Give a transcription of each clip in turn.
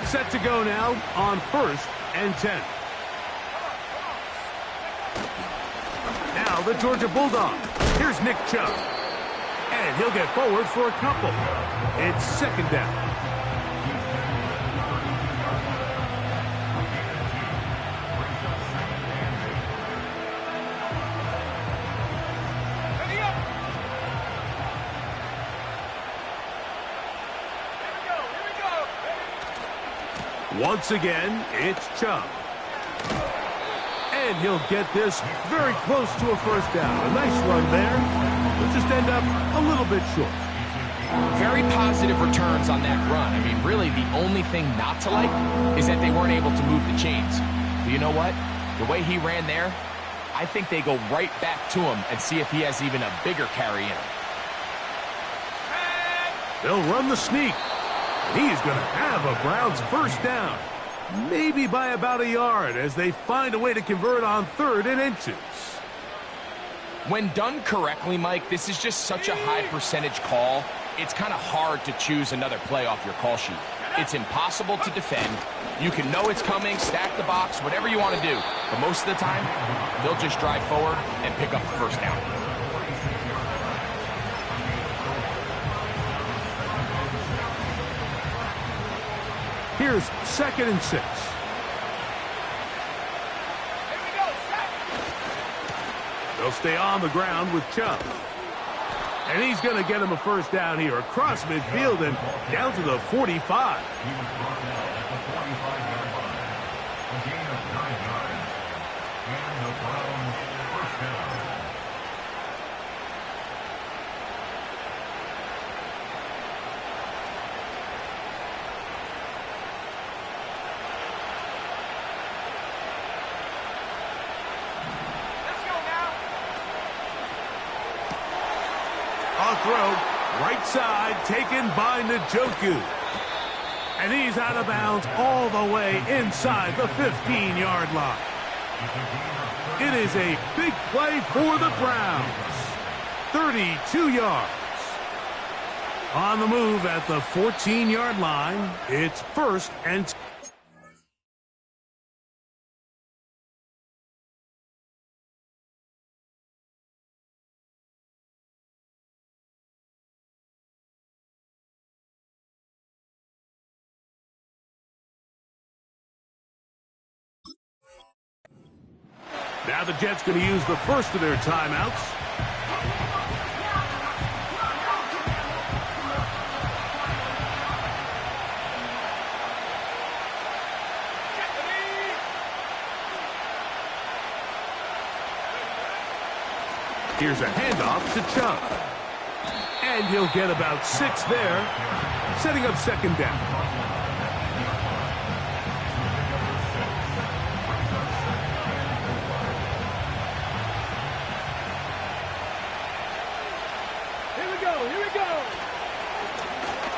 Set to go now on 1st and 10. Now the Georgia Bulldogs. Here's Nick Chubb. And he'll get forward for a couple. It's 2nd down. Once again, it's Chubb. And he'll get this very close to a 1st down. A nice run there. He'll just end up a little bit short. Very positive returns on that run. I mean, really, the only thing not to like is that they weren't able to move the chains. But you know what? The way he ran there, I think they go right back to him and see if he has even a bigger carry in him. They'll run the sneak. He's going to have a Browns 1st down. Maybe by about a yard as they find a way to convert on 3rd and inches. When done correctly, Mike, this is just such a high percentage call. It's kind of hard to choose another play off your call sheet. It's impossible to defend. You can know it's coming, stack the box, whatever you want to do. But most of the time, they'll just drive forward and pick up the 1st down. Here's 2nd and 6. They'll stay on the ground with Chubb. And he's going to get him a 1st down here across midfield and down to the 45. Throw, right side, taken by Njoku. And he's out of bounds all the way inside the 15-yard line. It is a big play for the Browns. 32 yards. On the move at the 14-yard line, it's 1st and 10. Now the Jets going to use the 1st of their timeouts. Here's a handoff to Chubb. And he'll get about 6 there, setting up 2nd down.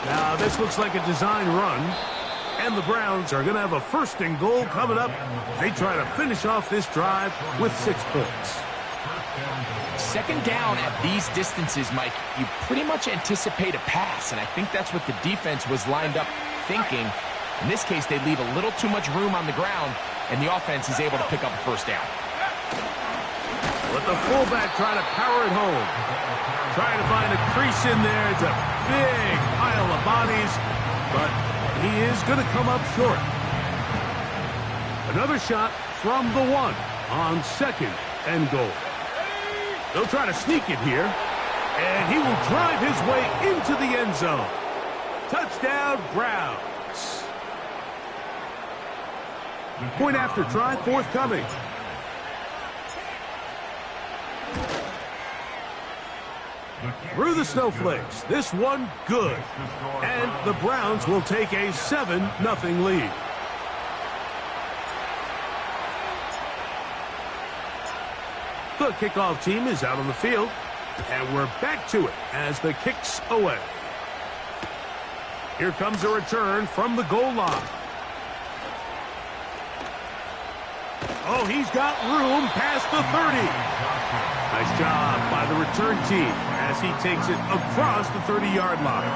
Now, this looks like a design run, and the Browns are going to have a 1st and goal coming up. They try to finish off this drive with 6 points. 2nd down at these distances, Mike, you pretty much anticipate a pass, and I think that's what the defense was lined up thinking. In this case, they leave a little too much room on the ground, and the offense is able to pick up a 1st down. Let the fullback try to power it home. Trying to find a crease in there. It's a big pile of bodies, but he is going to come up short. Another shot from the 1 on 2nd and goal. They'll try to sneak it here, and he will drive his way into the end zone. Touchdown, Browns. Point after try forthcoming. Through the snowflakes, this one good. And the Browns will take a 7-0 lead. The kickoff team is out on the field, and we're back to it as the kick's away. Here comes a return from the goal line. Oh, he's got room past the 30. Nice job by the return team as he takes it across the 30-yard line.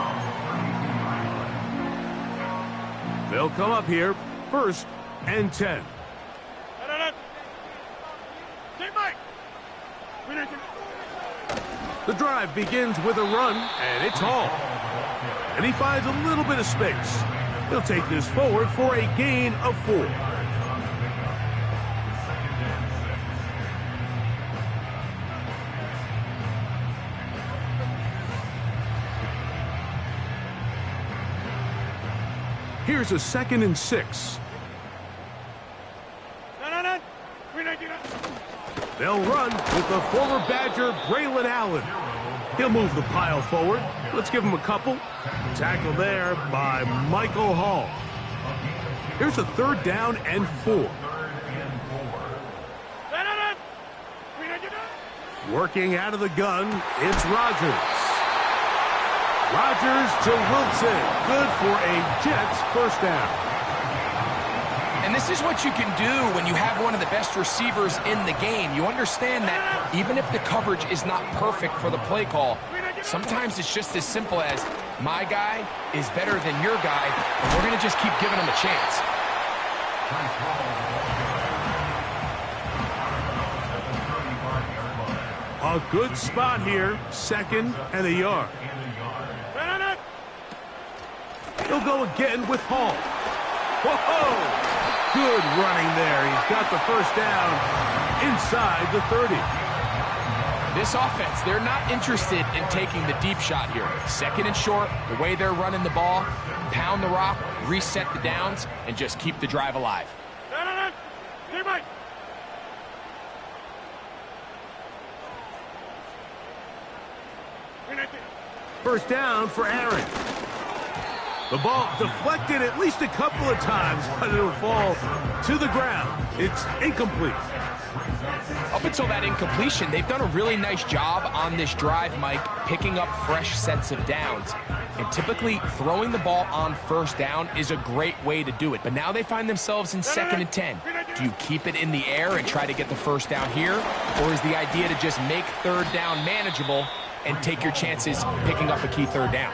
They'll come up here, 1st and 10. The drive begins with a run, and it's Hall. And he finds a little bit of space. He'll take this forward for a gain of 4. Here's a 2nd and 6. They'll run with the former Badger, Braylon Allen. He'll move the pile forward. Let's give him a couple. Tackle there by Michael Hall. Here's a 3rd down and 4. Working out of the gun, it's Rodgers. Rodgers to Wilson. Good for a Jets 1st down. And this is what you can do when you have one of the best receivers in the game. You understand that even if the coverage is not perfect for the play call, sometimes it's just as simple as my guy is better than your guy, and we're going to just keep giving him a chance. A good spot here, 2nd and a yard. He'll go again with Hall. Whoa! Good running there. He's got the 1st down inside the 30. This offense, they're not interested in taking the deep shot here. 2nd and short, the way they're running the ball, pound the rock, reset the downs, and just keep the drive alive. First down for Aaron. The ball deflected at least a couple of times, but it'll fall to the ground. It's incomplete. Up until that incompletion, they've done a really nice job on this drive, Mike, picking up fresh sets of downs. And typically, throwing the ball on 1st down is a great way to do it. But now they find themselves in 2nd and 10. Do you keep it in the air and try to get the 1st down here? Or is the idea to just make 3rd down manageable and take your chances picking up a key 3rd down?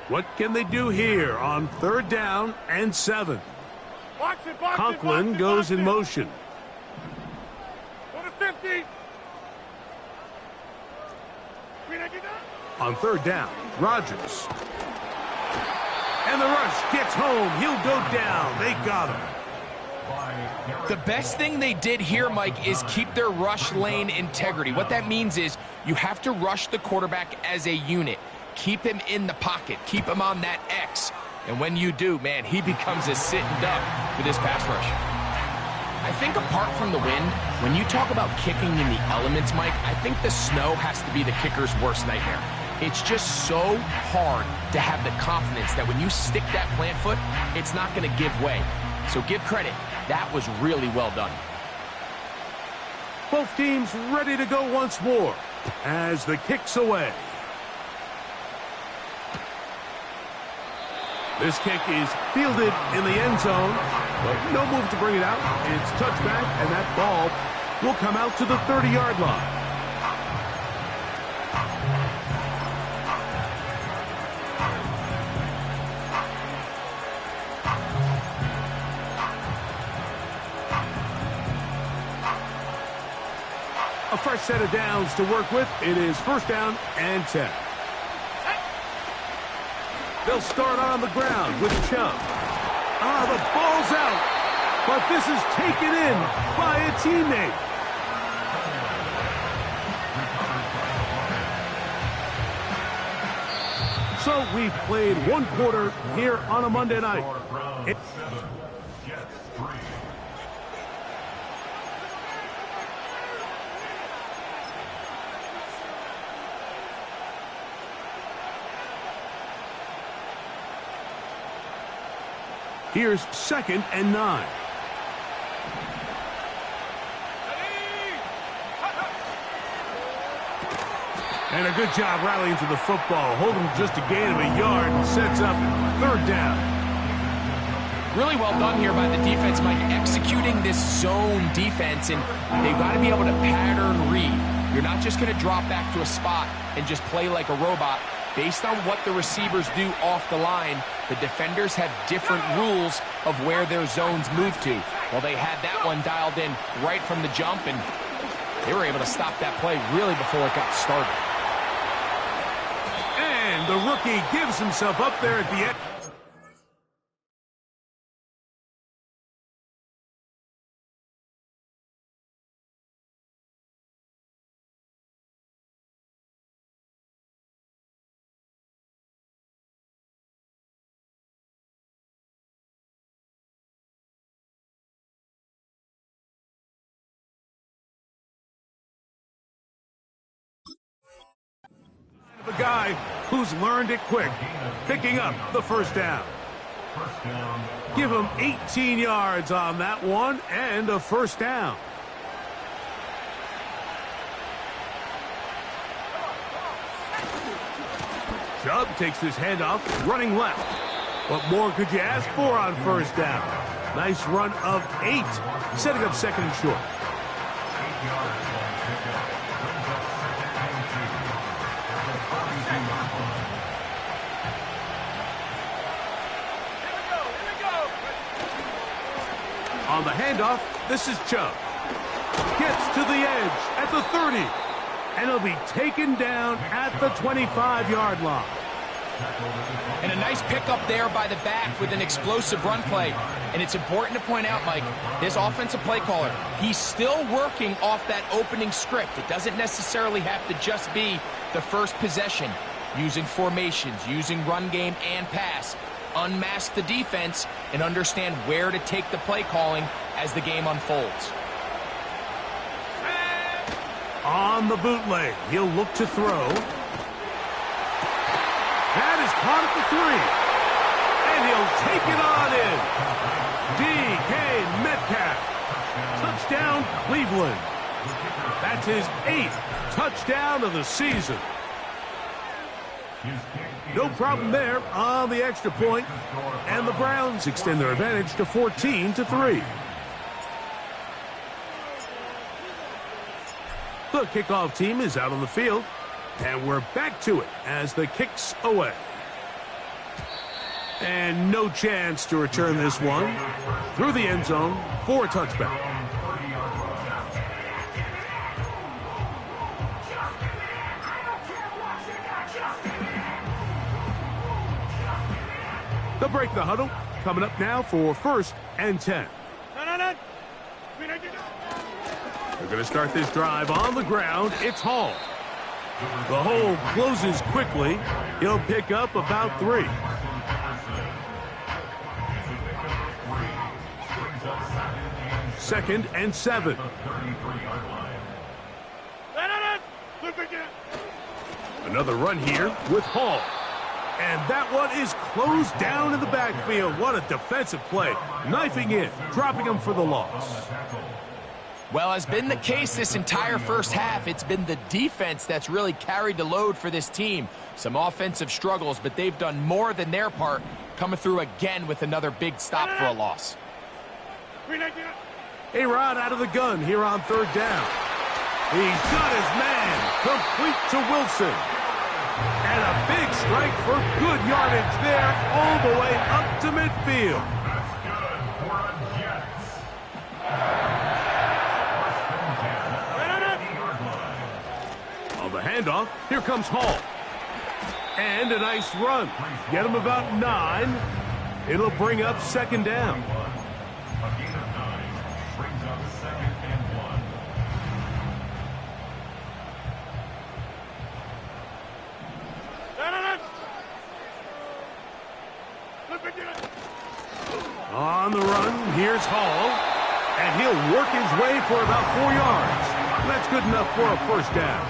What can they do here on 3rd down and 7? Conklin goes in motion. On 3rd down, Rodgers. And the rush gets home. He'll go down. They got him. The best thing they did here, Mike, is keep their rush lane integrity. What that means is you have to rush the quarterback as a unit. Keep him in the pocket. Keep him on that X. And when you do, man, he becomes a sitting duck for this pass rush. I think apart from the wind, when you talk about kicking in the elements, Mike, I think the snow has to be the kicker's worst nightmare. It's just so hard to have the confidence that when you stick that plant foot, it's not going to give way. So give credit. That was really well done. Both teams ready to go once more as the kick's away. This kick is fielded in the end zone, but no move to bring it out. It's touchback, and that ball will come out to the 30-yard line. A fresh set of downs to work with. It is 1st down and 10. They'll start on the ground with Chubb. The ball's out, but this is taken in by a teammate. So we've played 1 quarter here on a Monday night. Here's 2nd and 9. And a good job rallying to the football. Holding just a gain of a yard and sets up third down. Really well done here by the defense, Mike, executing this zone defense, and they've got to be able to pattern read. You're not just going to drop back to a spot and just play like a robot. Based on what the receivers do off the line, the defenders have different rules of where their zones move to. Well, they had that one dialed in right from the jump, and they were able to stop that play really before it got started. And the rookie gives himself up there at the end. The guy who's learned it quick, picking up the first down. Give him 18 yards on that one and a first down. Chubb takes this handoff, running left. What more could you ask for on first down? Nice run of 8, setting up second and short. On the handoff, this is Chubb. Gets to the edge at the 30. And he'll be taken down at the 25-yard line. And a nice pickup there by the back with an explosive run play. And it's important to point out, Mike, this offensive play caller, he's still working off that opening script. It doesn't necessarily have to just be the first possession. Using formations, using run game and pass. Unmask the defense and understand where to take the play calling as the game unfolds. On the bootleg, he'll look to throw. That is caught at the 3. And he'll take it on in. D.K. Metcalf. Touchdown, Cleveland. That's his 8th touchdown of the season. No problem there on the extra point, and the Browns extend their advantage to 14-3. The kickoff team is out on the field, and we're back to it as the kick's away. And no chance to return this one through the end zone for a touchback. They'll break the huddle. Coming up now for 1st and 10. They're going to start this drive on the ground. It's Hall. The hole closes quickly. He'll pick up about 3. Second and 7. Another run here with Hall. And that one is closed down in the backfield. What a defensive play. Knifing in, dropping him for the loss. Well, as been the case this entire first half, it's been the defense that's really carried the load for this team. Some offensive struggles, but they've done more than their part, coming through again with another big stop for a loss. A-Rod out of the gun here on 3rd down. He's got his man, complete to Wilson. And a big strike for good yardage there, all the way up to midfield. On the handoff, here comes Hall. And a nice run. Get him about 9. It'll bring up 2nd down. On the run, here's Hall, and he'll work his way for about 4 yards. That's good enough for a 1st down.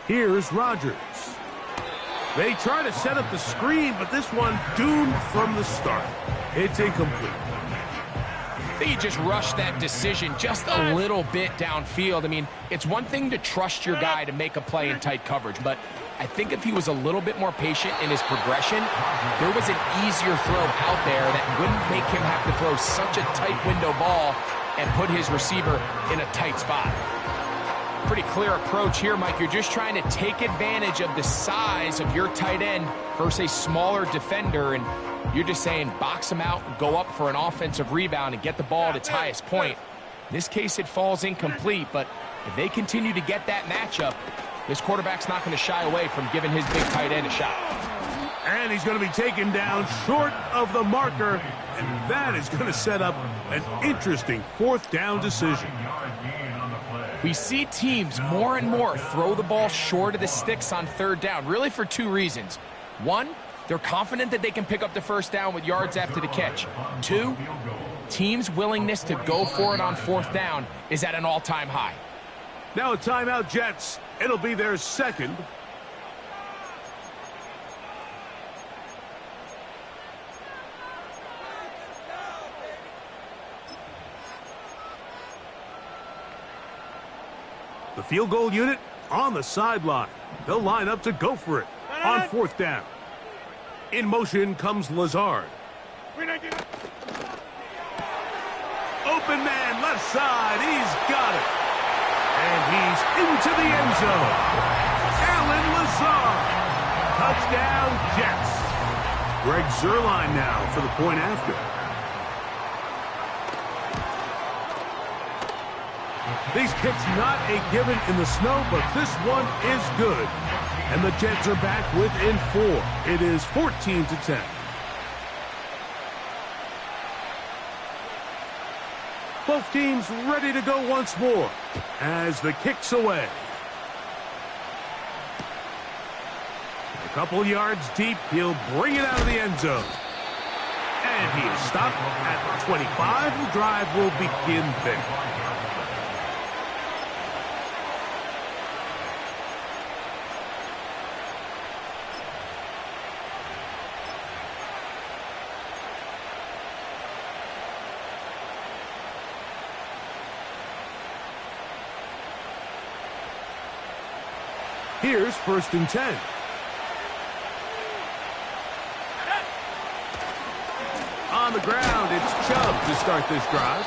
Here's Rodgers. They try to set up the screen, but this one doomed from the start. It's incomplete. I think he just rushed that decision just a little bit downfield. I mean, it's one thing to trust your guy to make a play in tight coverage, but I think if he was a little bit more patient in his progression, there was an easier throw out there that wouldn't make him have to throw such a tight window ball and put his receiver in a tight spot. Pretty clear approach here, Mike. You're just trying to take advantage of the size of your tight end versus a smaller defender, and you're just saying box him out, go up for an offensive rebound, and get the ball at its highest point. In this case, it falls incomplete, but if they continue to get that matchup, this quarterback's not going to shy away from giving his big tight end a shot. And he's going to be taken down short of the marker, and that is going to set up an interesting fourth down decision. We see teams more and more throw the ball short of the sticks on third down, really for two reasons. One, they're confident that they can pick up the first down with yards after the catch. Two, teams' willingness to go for it on fourth down is at an all-time high. Now a timeout, Jets. It'll be their second. The field goal unit on the sideline. They'll line up to go for it on fourth down. In motion comes Lazard. Open man, left side. He's got it. And he's into the end zone. Allen Lazard. Touchdown, Jets. Greg Zuerlein now for the point after. These kicks not a given in the snow, but this one is good. And the Jets are back within 4. It is 14-10. Both teams ready to go once more as the kick's away. A couple yards deep, he'll bring it out of the end zone. And he is stopped at the 25. The drive will begin there. Here's 1st and 10. On the ground, it's Chubb to start this drive.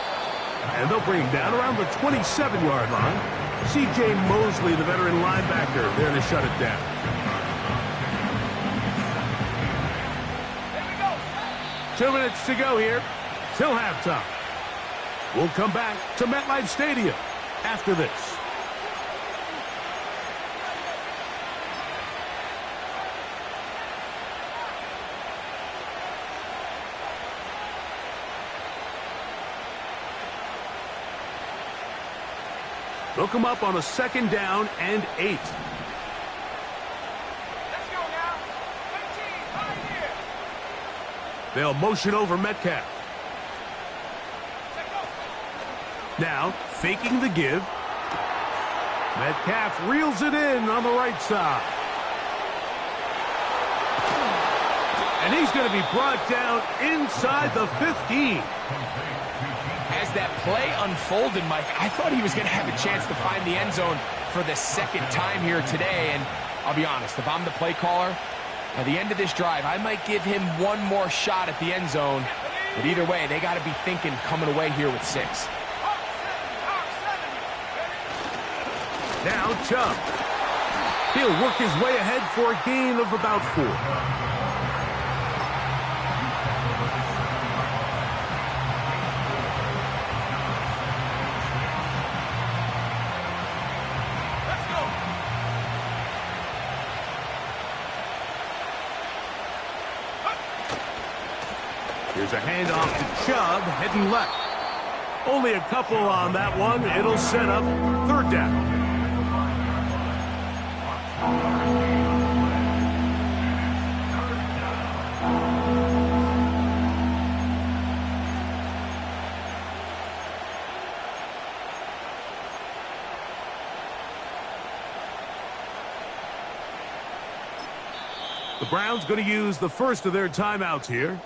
And they'll bring him down around the 27-yard line. C.J. Mosley, the veteran linebacker, there to shut it down. There we go. 2 minutes to go here till halftime. We'll come back to MetLife Stadium after this. They'll come up on a 2nd down and 8. Let's go now. 15, right here. They'll motion over Metcalf. Now, faking the give. Metcalf reels it in on the right side. And he's going to be brought down inside the 15. As that play unfolded, Mike, I thought he was going to have a chance to find the end zone for the 2nd time here today. And I'll be honest, if I'm the play caller, at the end of this drive, I might give him one more shot at the end zone. But either way, they got to be thinking coming away here with 6. Now Chubb. He'll work his way ahead for a gain of about 4. Here's a handoff to Chubb, heading left. Only a couple on that one. It'll set up 3rd down. The Browns going to use the first of their timeouts here,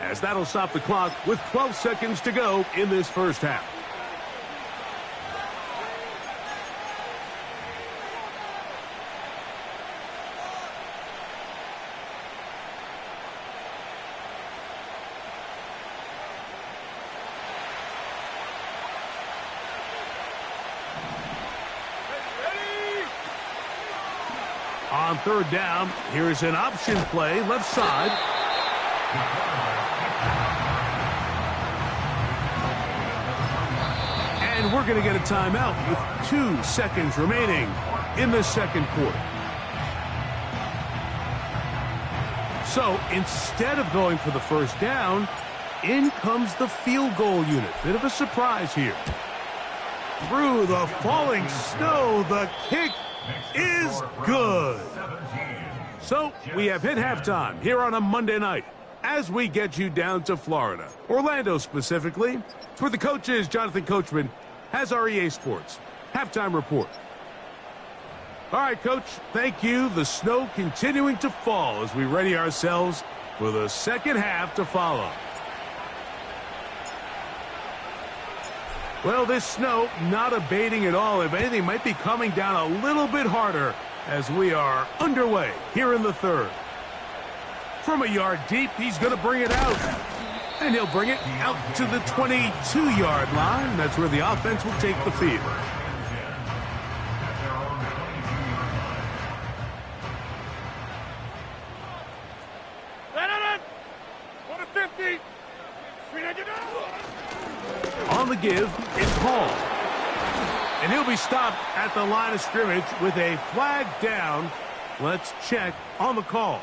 as that'll stop the clock with 12 seconds to go in this first half. On third down, here's an option play, left side. And we're going to get a timeout with 2 seconds remaining in the second quarter. So instead of going for the first down, in comes the field goal unit. Bit of a surprise here. Through the falling snow, the kick is good. So we have hit halftime here on a Monday night as we get you down to Florida, Orlando specifically. It's where the coach is. Jonathan Coachman has our EA Sports halftime report. All right, Coach, thank you. The snow continuing to fall as we ready ourselves for the second half to follow. Well, this snow not abating at all. If anything, might be coming down a little bit harder as we are underway here in the third. From a yard deep, he's going to bring it out. And he'll bring it out to the 22-yard line. That's where the offense will take the field. On the give, it's Hall. And he'll be stopped at the line of scrimmage with a flag down. Let's check on the call.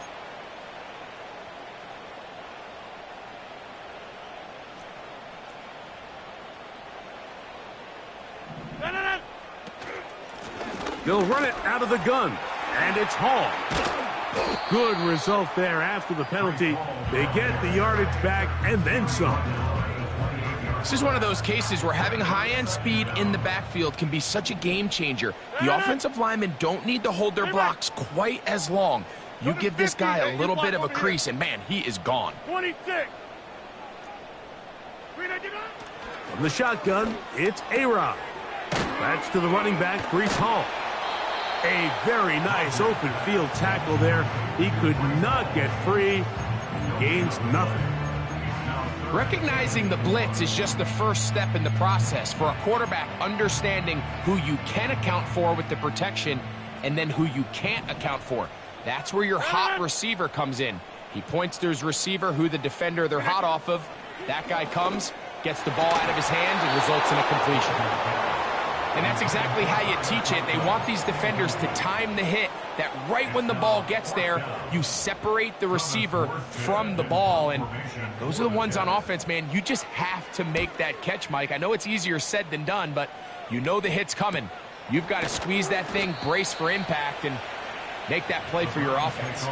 They'll run it out of the gun, and it's Hall. Good result there after the penalty. They get the yardage back and then some. This is one of those cases where having high-end speed in the backfield can be such a game changer. The offensive linemen don't need to hold their blocks quite as long. You give this guy a little bit of a crease, and man, he is gone. 26. From the shotgun, it's A-Rod. That's to the running back, Breece Hall. A very nice open field tackle there. He could not get free and gains nothing. Recognizing the blitz is just the first step in the process for a quarterback understanding who you can account for with the protection and then who you can't account for. That's where your hot receiver comes in. He points to his receiver, who the defender they're hot off of. That guy comes, gets the ball out of his hands, and results in a completion. And that's exactly how you teach it. They want these defenders to time the hit, that right when the ball gets there, you separate the receiver from the ball. And those are the ones on offense, man. You just have to make that catch, Mike. I know it's easier said than done, but you know the hit's coming. You've got to squeeze that thing, brace for impact, and make that play for your offense.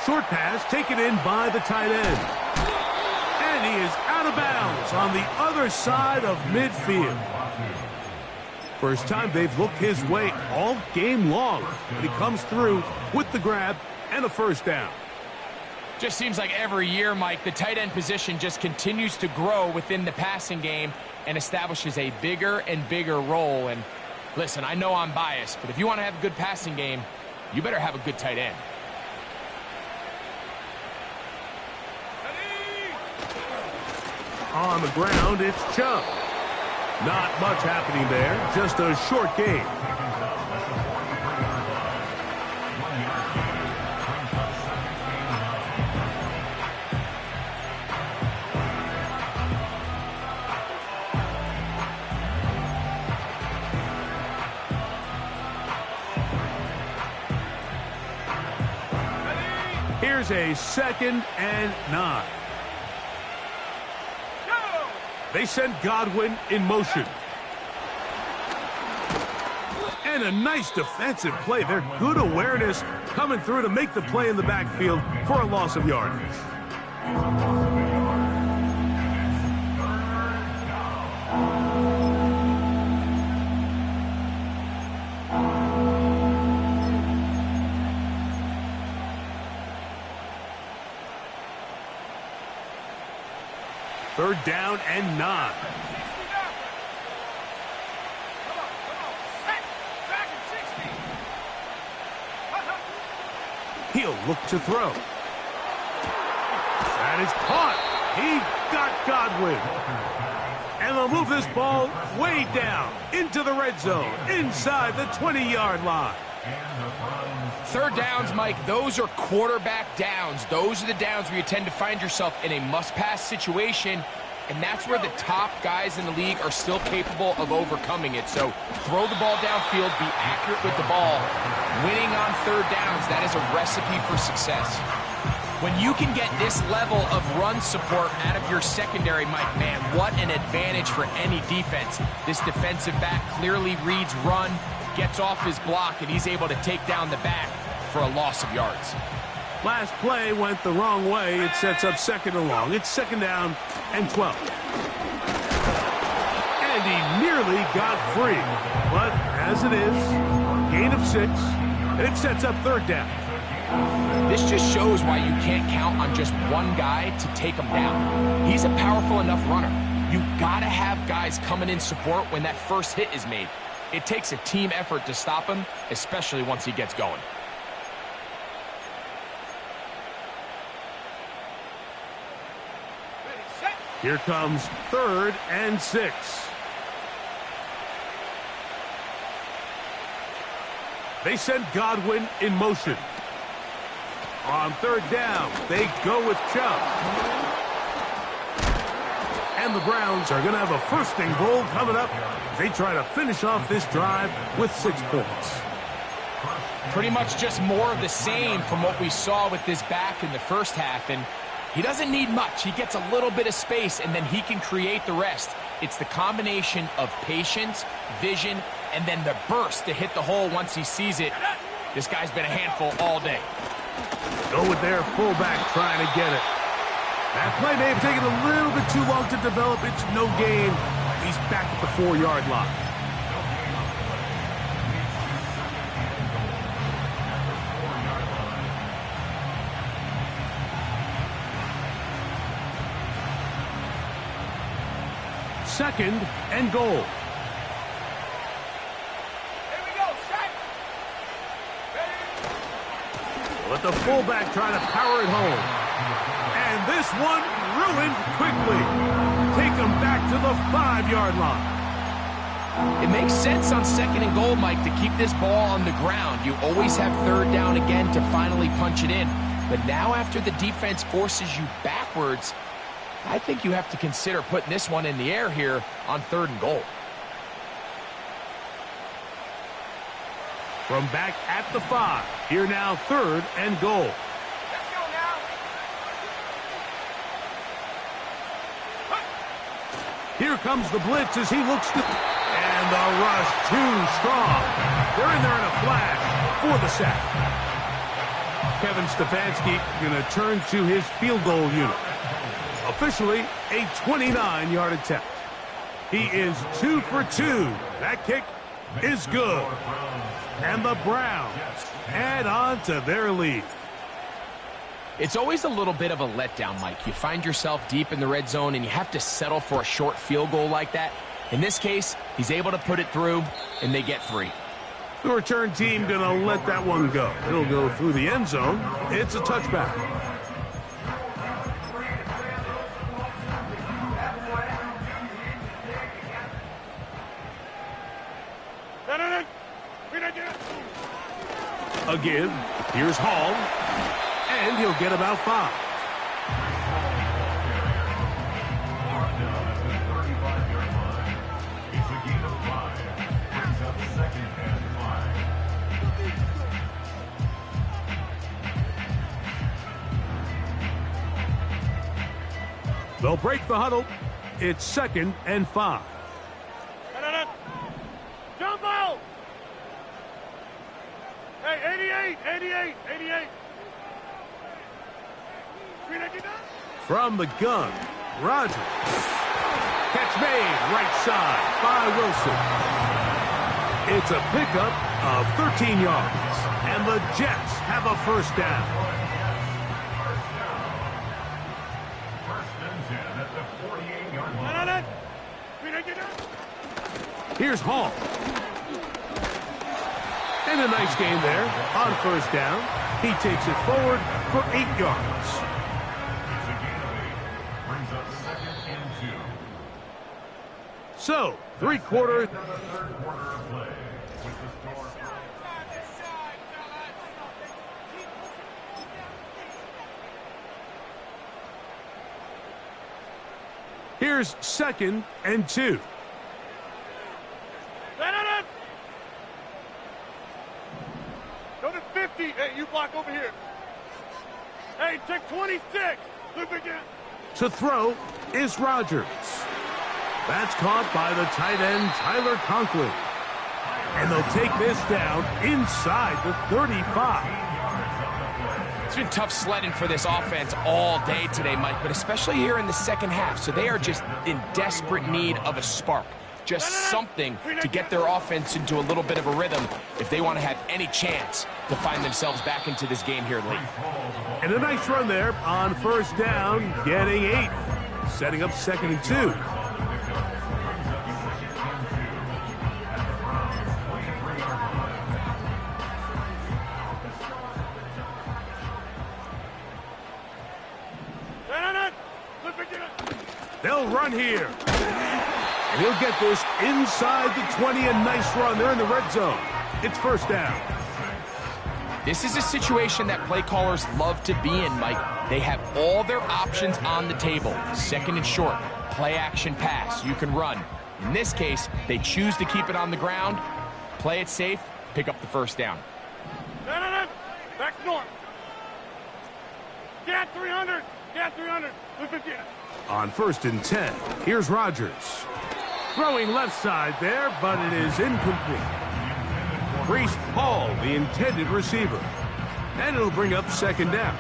Short pass taken in by the tight end. And he is out of bounds on the other side of midfield. First time they've looked his way all game long. But he comes through with the grab and a first down. Just seems like every year, Mike, the tight end position just continues to grow within the passing game and establishes a bigger and bigger role. And listen, I know I'm biased, but if you want to have a good passing game, you better have a good tight end. On the ground, it's Chubb. Not much happening there, just a short game. Here's a 2nd and 9. They send Godwin in motion. And a nice defensive play. They're good awareness coming through to make the play in the backfield for a loss of yardage. Third down and 9. He'll look to throw. That is caught. He got Godwin. And they'll move this ball way down into the red zone, inside the 20-yard line. Third downs, Mike, those are quarterback downs. Those are the downs where you tend to find yourself in a must-pass situation, and that's where the top guys in the league are still capable of overcoming it. So throw the ball downfield, be accurate with the ball. Winning on third downs, that is a recipe for success. When you can get this level of run support out of your secondary, Mike, man, what an advantage for any defense. This defensive back clearly reads run, gets off his block, and he's able to take down the back for a loss of yards. Last play went the wrong way. It sets up second and long. It's second down and 12. And he nearly got free. But as it is, gain of 6, and it sets up third down. This just shows why you can't count on just one guy to take him down. He's a powerful enough runner. You gotta have guys coming in support when that first hit is made. It takes a team effort to stop him, especially once he gets going. Here comes third and 6. They send Godwin in motion. On third down, they go with Chubb. And the Browns are going to have a first and goal coming up. They try to finish off this drive with 6 points. Pretty much just more of the same from what we saw with this back in the first half. And he doesn't need much. He gets a little bit of space, and then he can create the rest. It's the combination of patience, vision, and then the burst to hit the hole once he sees it. This guy's been a handful all day. Go with their fullback trying to get it. That play may have taken a little bit too long to develop. It's no gain. He's back at the 4-yard line. Second and goal. Here we go, set. Let the fullback try to power it home. And this one ruined quickly. Take him back to the 5-yard line. It makes sense on second and goal, Mike, to keep this ball on the ground. You always have third down again to finally punch it in. But now after the defense forces you backwards, I think you have to consider putting this one in the air here on third and goal. From back at the 5, here now third and goal. Let's go now. Here comes the blitz as he looks to... And the rush too strong. They're in there in a flash for the sack. Kevin Stefanski going to turn to his field goal unit. Officially a 29-yard attempt. He is 2 for 2. That kick is good. And the Browns add on to their lead. It's always a little bit of a letdown, Mike. You find yourself deep in the red zone and you have to settle for a short field goal like that. In this case, he's able to put it through, and they get 3. The return team going to let that one go. It'll go through the end zone. It's a touchback. A give. Here's Hall. And he'll get about 5. They'll break the huddle. It's 2nd and 5. Jumbo! Hey, 88. From the gun, Rogers. Catch made right side by Wilson. It's a pickup of 13 yards, and the Jets have a first down. Here's Hall. And a nice gain there on first down. He takes it forward for 8 yards. So, 3 quarters. Here's 2nd and 2. Go to 50. Hey, you block over here. Hey, check 26. Look again. To throw is Rogers. That's caught by the tight end, Tyler Conklin. And they'll take this down inside the 35. It's been tough sledding for this offense all day today, Mike, but especially here in the second half. So they are just in desperate need of a spark. Just something to get their offense into a little bit of a rhythm if they want to have any chance to find themselves back into this game here late. And a nice run there on first down, getting 8. Setting up 2nd and 2. They'll run here. And he'll get this inside the 20. A nice run. They're in the red zone. It's first down. This is a situation that play callers love to be in, Mike. They have all their options on the table. 2nd and short, play action pass. You can run. In this case, they choose to keep it on the ground, play it safe, pick up the first down. Back north. Get 300. Get 300. Look again. On 1st and 10, here's Rogers. Throwing left side there, but it is incomplete. Priest Hall, the intended receiver. And it'll bring up 2nd down.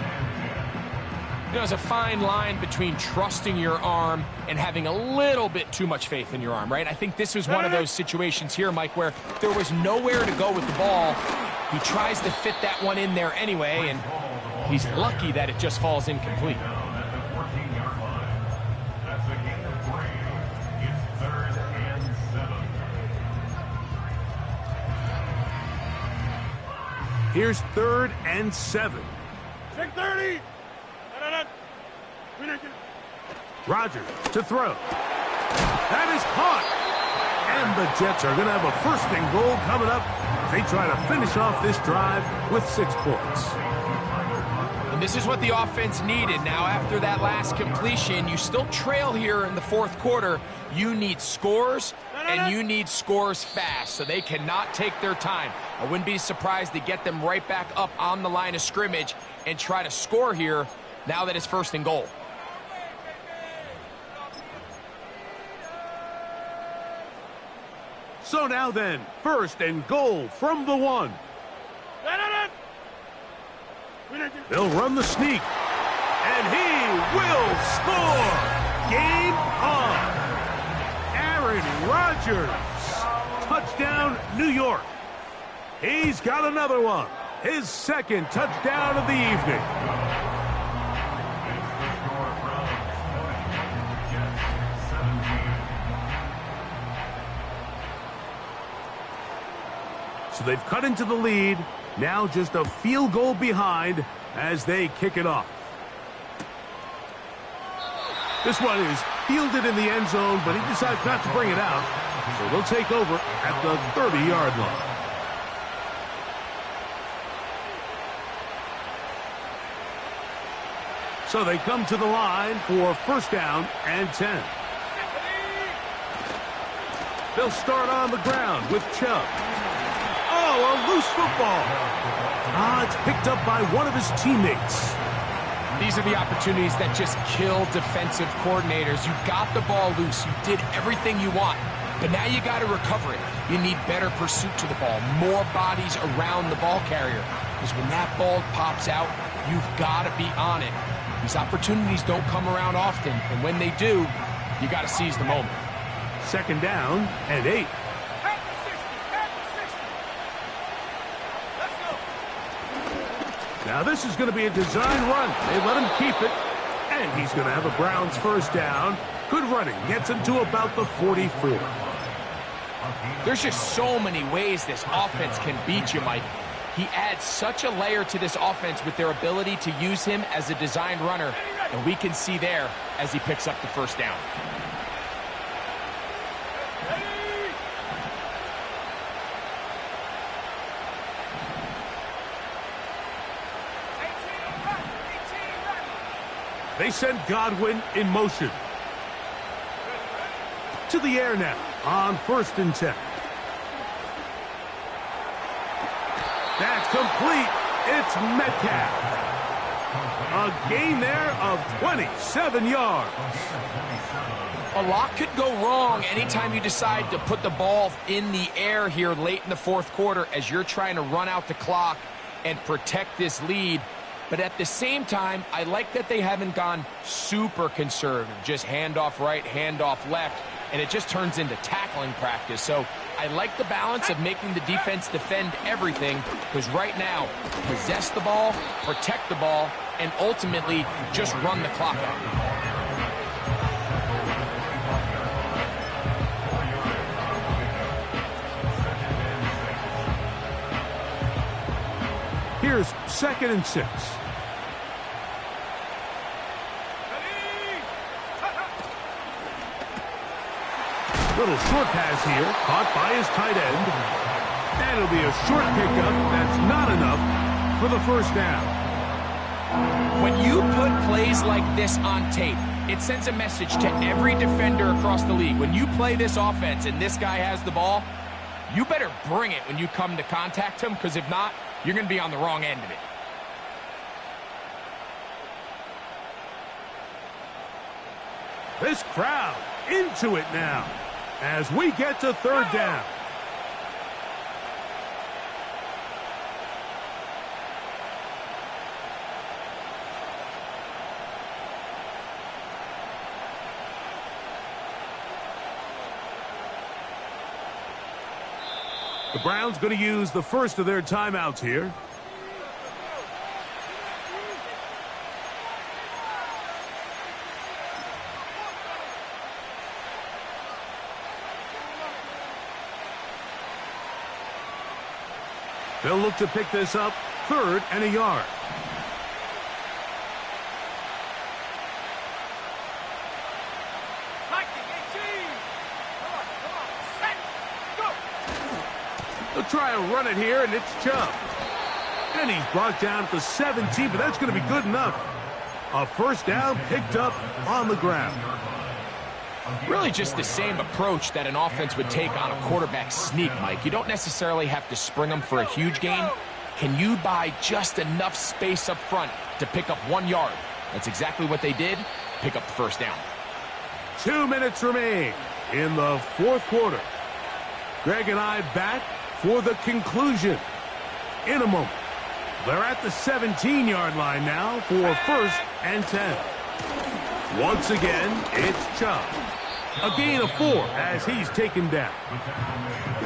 You know, there's a fine line between trusting your arm and having a little bit too much faith in your arm, right? I think this was one of those situations here, Mike, where there was nowhere to go with the ball. He tries to fit that one in there anyway, and he's lucky that it just falls incomplete. Here's 3rd and 7. 630. Rogers to throw. That is caught. And the Jets are going to have a 1st and goal coming up. They try to finish off this drive with 6 points. And this is what the offense needed. Now, after that last completion, you still trail here in the 4th quarter. You need scores, and you need scores fast, so they cannot take their time. I wouldn't be surprised to get them right back up on the line of scrimmage and try to score here now that it's 1st and goal. So now then, 1st and goal from the 1. They'll run the sneak. And he will score. Game on. Aaron Rodgers. Touchdown, New York. He's got another one. His 2nd touchdown of the evening. So they've cut into the lead. Now just a field goal behind as they kick it off. This one is fielded in the end zone, but he decides not to bring it out. So they'll take over at the 30-yard line. So they come to the line for 1st down and 10. They'll start on the ground with Chubb. Oh, a loose football. It's picked up by one of his teammates. These are the opportunities that just kill defensive coordinators. You got the ball loose. You did everything you want. But now you got to recover it. You need better pursuit to the ball, more bodies around the ball carrier. Because when that ball pops out, you've got to be on it. These opportunities don't come around often, and when they do, you got to seize the moment. Second down and 8. Now this is going to be a design run. They let him keep it, and he's going to have a Browns first down. Good running, gets him to about the 44. There's just so many ways this offense can beat you, Mike. He adds such a layer to this offense with their ability to use him as a design runner, and we can see there as he picks up the first down. They send Godwin in motion. To the air now on 1st and 10. That's complete. It's Metcalf. A gain there of 27 yards. A lot could go wrong anytime you decide to put the ball in the air here late in the fourth quarter as you're trying to run out the clock and protect this lead. But at the same time, I like that they haven't gone super conservative, just handoff right, handoff left, and it just turns into tackling practice. So I like the balance of making the defense defend everything, because right now, possess the ball, protect the ball, and ultimately just run the clock out. Here's 2nd and 6. Little short pass here, caught by his tight end. And it'll be a short pickup. That's not enough for the first down. When you put plays like this on tape, it sends a message to every defender across the league. When you play this offense and this guy has the ball, you better bring it when you come to contact him, because if not, you're going to be on the wrong end of it. This crowd into it now as we get to 3rd down. The Browns going to use the first of their timeouts here. They'll look to pick this up 3rd and a yard. They'll try and run it here, and it's Chubb. And he's brought down at the 17, but that's going to be good enough. A first down picked up on the ground. Really just the same approach that an offense would take on a quarterback sneak, Mike. You don't necessarily have to spring them for a huge gain. Can you buy just enough space up front to pick up 1 yard? That's exactly what they did. Pick up the first down. 2 minutes remain in the fourth quarter. Greg and I back for the conclusion in a moment. They're at the 17-yard line now for 1st and 10. Once again, it's Chubb. A gain of 4 as he's taken down.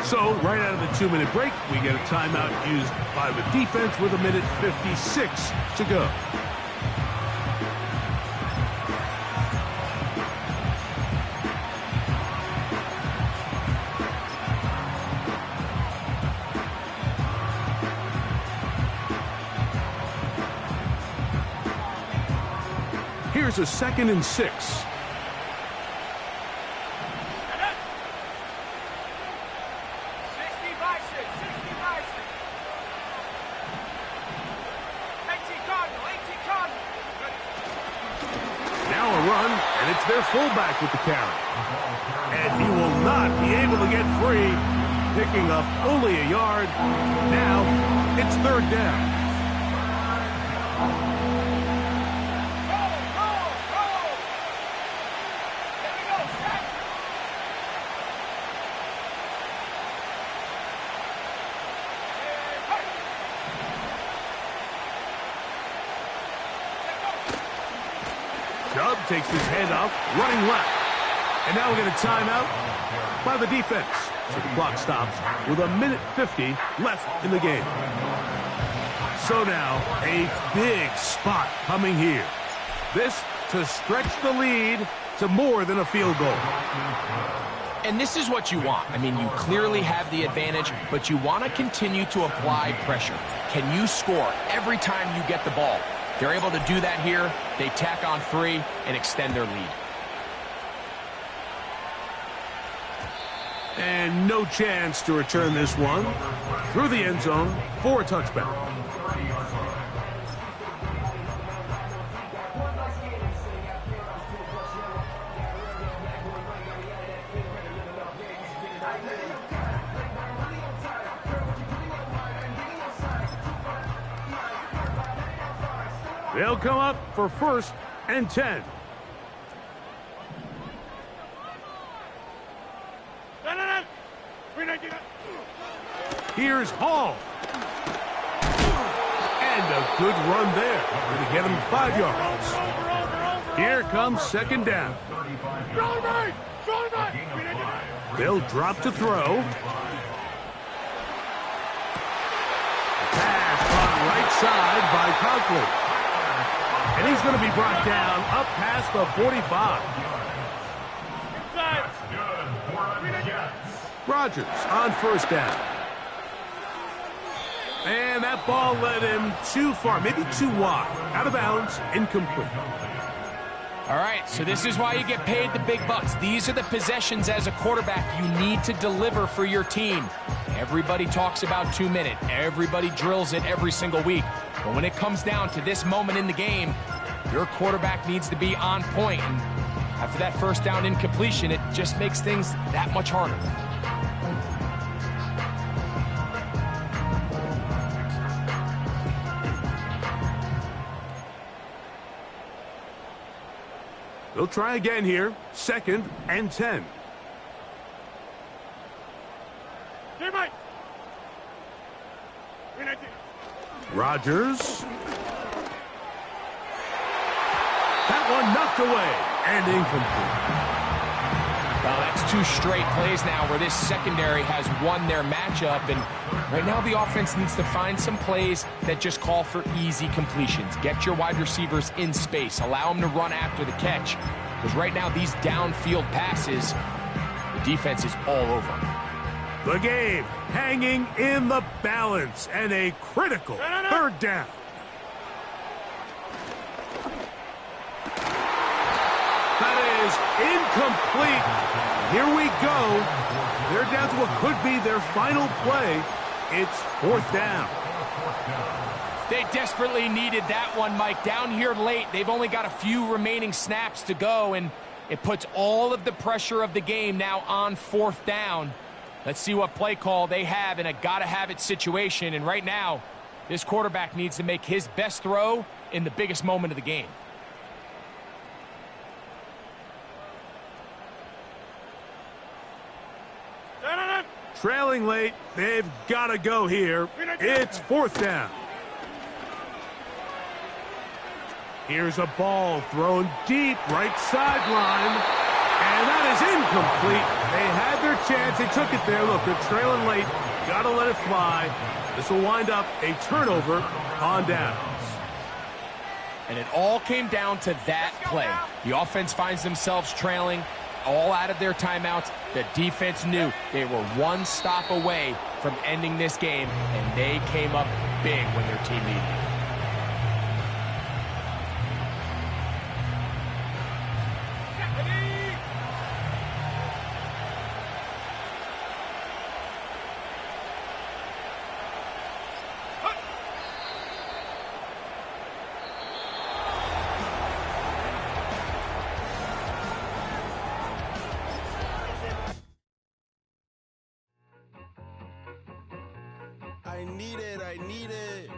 So, right out of the 2-minute break, we get a timeout used by the defense with 1:56 to go. Here's a 2nd and 6. Their fullback with the carry. And he will not be able to get free, picking up only a yard. Now it's 3rd down. Chubb takes his head up, running left. And now we get a timeout by the defense. So the clock stops with 1:50 left in the game. So now, a big spot coming here. This to stretch the lead to more than a field goal. And this is what you want. I mean, you clearly have the advantage, but you want to continue to apply pressure. Can you score every time you get the ball? They're able to do that here. They tack on 3 and extend their lead. And no chance to return this one through the end zone for a touchback. They'll come up for 1st and 10. Here's Hall. And a good run there. Going to get him 5 yards. Here comes 2nd down. They'll drop to throw. Pass on right side by Conklin. And he's going to be brought down up past the 45. Rodgers on 1st down. And that ball led him too far, maybe too wide. Out of bounds, incomplete. All right, so this is why you get paid the big bucks. These are the possessions as a quarterback you need to deliver for your team. Everybody talks about 2 minute. Everybody drills it every single week. But when it comes down to this moment in the game, your quarterback needs to be on point. And after that 1st down incompletion, it just makes things that much harder. They'll try again here. 2nd and 10. Rodgers. That one knocked away and incomplete. Well, that's 2 straight plays now where this secondary has won their matchup. And right now the offense needs to find some plays that just call for easy completions. Get your wide receivers in space. Allow them to run after the catch. Because right now these downfield passes, the defense is all over them. The game hanging in the balance and a critical 3rd down. That is incomplete. Here we go. They're down to what could be their final play. It's 4th down. They desperately needed that one, Mike. Down here late, they've only got a few remaining snaps to go, and it puts all of the pressure of the game now on 4th down. Let's see what play call they have in a gotta-have-it situation. And right now, this quarterback needs to make his best throw in the biggest moment of the game. Trailing late, they've got to go here. It's 4th down. Here's a ball thrown deep right sideline. And that is incomplete. They had their chance. They took it there. Look, they're trailing late. Got to let it fly. This will wind up a turnover on downs. And it all came down to that play. The offense finds themselves trailing, all out of their timeouts. The defense knew they were 1 stop away from ending this game, and they came up big when their team needed it. I need it.